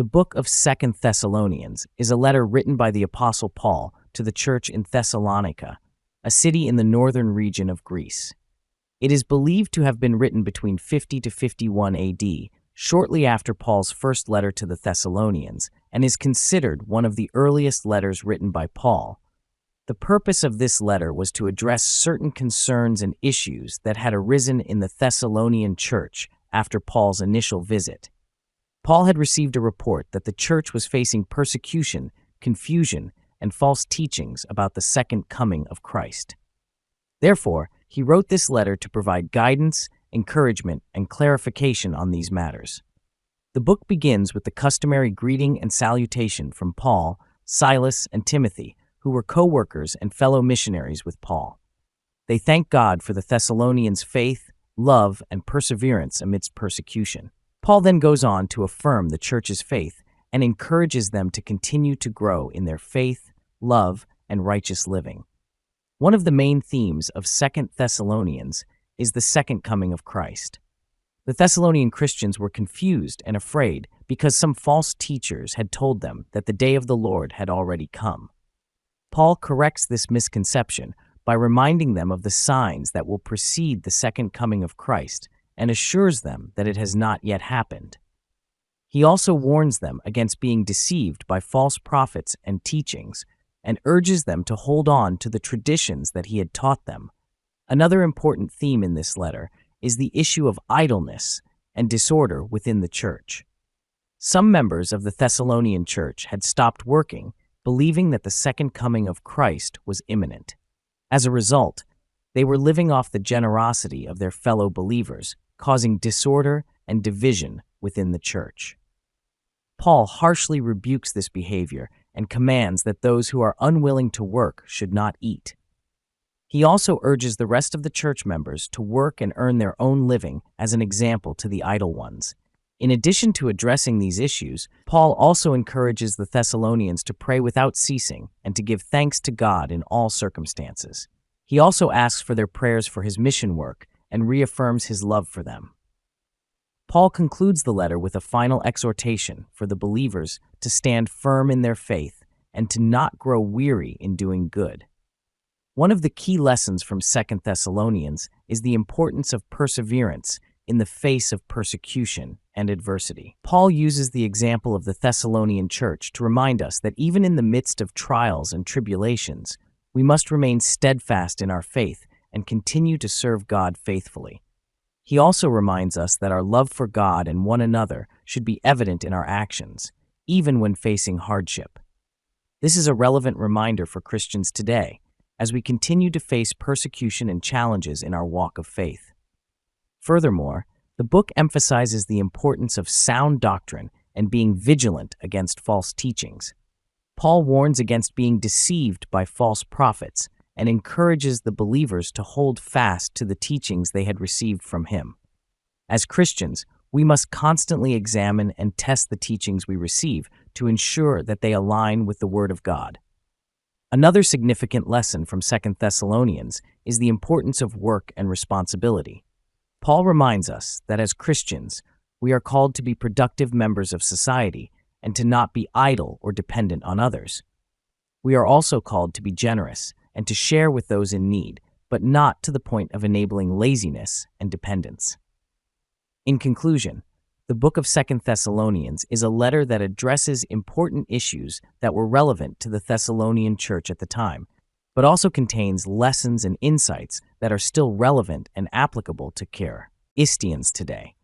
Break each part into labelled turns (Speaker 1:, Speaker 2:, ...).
Speaker 1: The book of Second Thessalonians is a letter written by the Apostle Paul to the church in Thessalonica, a city in the northern region of Greece. It is believed to have been written between 50 to 51 AD, shortly after Paul's first letter to the Thessalonians, and is considered one of the earliest letters written by Paul. The purpose of this letter was to address certain concerns and issues that had arisen in the Thessalonian church after Paul's initial visit. Paul had received a report that the church was facing persecution, confusion, and false teachings about the second coming of Christ. Therefore, he wrote this letter to provide guidance, encouragement, and clarification on these matters. The book begins with the customary greeting and salutation from Paul, Silas, and Timothy, who were co-workers and fellow missionaries with Paul. They thank God for the Thessalonians' faith, love, and perseverance amidst persecution. Paul then goes on to affirm the church's faith and encourages them to continue to grow in their faith, love, and righteous living. One of the main themes of 2 Thessalonians is the second coming of Christ. The Thessalonian Christians were confused and afraid because some false teachers had told them that the day of the Lord had already come. Paul corrects this misconception by reminding them of the signs that will precede the second coming of Christ and assures them that it has not yet happened. He also warns them against being deceived by false prophets and teachings, and urges them to hold on to the traditions that he had taught them. Another important theme in this letter is the issue of idleness and disorder within the church. Some members of the Thessalonian church had stopped working, believing that the second coming of Christ was imminent. As a result, they were living off the generosity of their fellow believers, causing disorder and division within the church. Paul harshly rebukes this behavior and commands that those who are unwilling to work should not eat. He also urges the rest of the church members to work and earn their own living as an example to the idle ones. In addition to addressing these issues, Paul also encourages the Thessalonians to pray without ceasing and to give thanks to God in all circumstances. He also asks for their prayers for his mission work and reaffirms his love for them. Paul concludes the letter with a final exhortation for the believers to stand firm in their faith and to not grow weary in doing good. One of the key lessons from 2 Thessalonians is the importance of perseverance in the face of persecution and adversity. Paul uses the example of the Thessalonian church to remind us that even in the midst of trials and tribulations, we must remain steadfast in our faith and continue to serve God faithfully. He also reminds us that our love for God and one another should be evident in our actions, even when facing hardship. This is a relevant reminder for Christians today, as we continue to face persecution and challenges in our walk of faith. Furthermore, the book emphasizes the importance of sound doctrine and being vigilant against false teachings. Paul warns against being deceived by false prophets and encourages the believers to hold fast to the teachings they had received from him. As Christians, we must constantly examine and test the teachings we receive to ensure that they align with the Word of God. Another significant lesson from 2 Thessalonians is the importance of work and responsibility. Paul reminds us that as Christians, we are called to be productive members of society and to not be idle or dependent on others. We are also called to be generous and to share with those in need, but not to the point of enabling laziness and dependence. In conclusion, the book of 2 Thessalonians is a letter that addresses important issues that were relevant to the Thessalonian church at the time, but also contains lessons and insights that are still relevant and applicable to Christians today.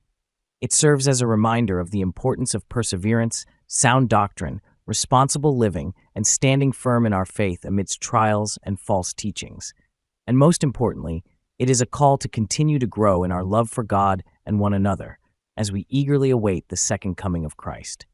Speaker 1: It serves as a reminder of the importance of perseverance, sound doctrine, responsible living, and standing firm in our faith amidst trials and false teachings. And most importantly, it is a call to continue to grow in our love for God and one another as we eagerly await the second coming of Christ.